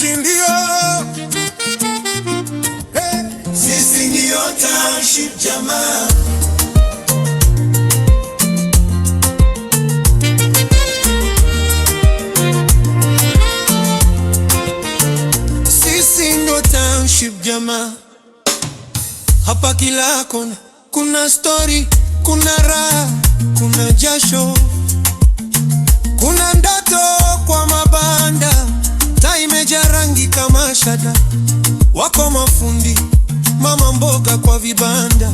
Sisi ndio Sisi ndio Township jamaa. Sisi ndio Township jamaa. Hapa kila kona kuna story, kuna raha, kuna jasho, kuna ndoto kwa mabanda. Taa imejaa rangi kama shada. Wako mafundi, mama mboga kwa vibanda.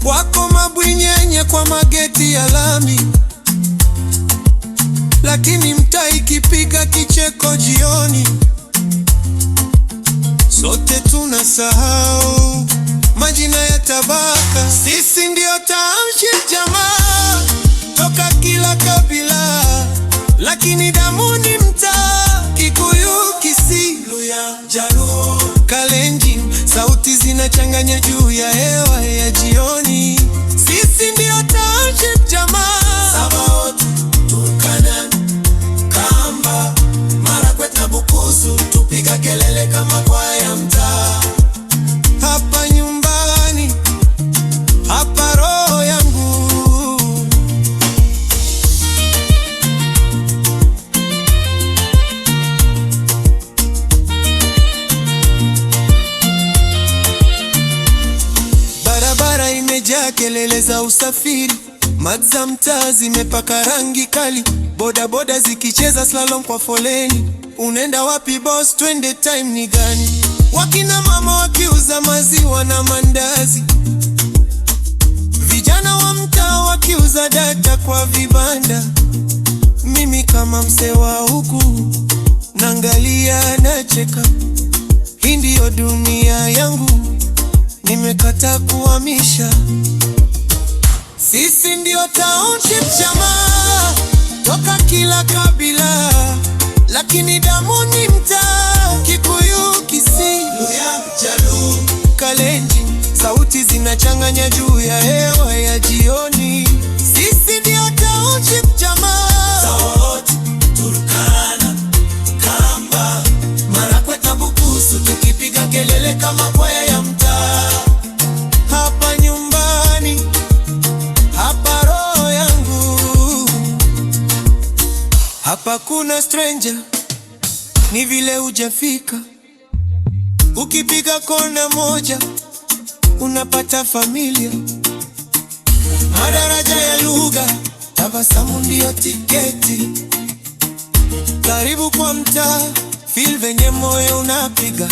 Wako mabwinyenye kwa mageti ya lami. Lakini mtaa ikipiga kicheko jioni, sote tunasahau majina ya tabaka. Sisi ndio Township jamaa, toka kila kabila, lakini damu ni mtaa. Kikuyu, Kisii, Luhya, Jaluo, Kalenjin, sauti zinachanganya juu ya hewa ya jioni. Sisi ndio Township jamaa. Sabaot, Turkana, Kamba, Marakwet na Bukusu, tupiga kelele kama kwaya mtaa. Hapa nyumbani, hapa roho yangu. Barabara imejaa kelele za usafiri, mat za mtaa zimepaka rangi kali, boda boda zikicheza slalom kwa foleni. Unaenda wapi boss, twende, time ni gani? Wakina mama wakiuza maziwa na mandazi, vijana wa mtaa wakiuza data kwa vibanda. Mimi kama msee wa huku naangalia nacheka. Hii ndio dunia yangu, nimekata kuhamisha. Sisi ndio Township jamaa, toka kila kabila, lakini damu ni mtaa. Kikuyu, Kisii, Luhya, Jaluo, Kalenjin, sauti zinachanganya juu ya hewa ya jioni. Sisi ndio Township jamaa. Sabaot, Turkana, Kamba, Marakwet na Bukusu, tukipiga kelele kama kwaya ya mtaa. Hapa nyumbani, hapa roho yangu. Hapa kuna stranger, ni vile hujafika. Ukipiga kona moja unapata familia. Madaraja ya lugha, tabasamu ndio tiketi. Karibu kwa mtaa, feel venye moyo unapiga.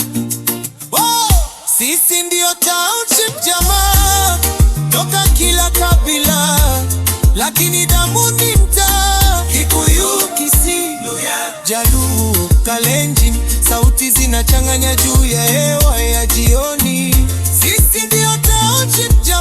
Sisi ndio Township jamaa, toka kila kabila, lakini damu ni mtaa. Kikuyu, Kisii, Luhya, Jaluo, Kalenjin, sauti zinachanganya juu ya hewa ya jioni. Sisi ndio Township jamaa.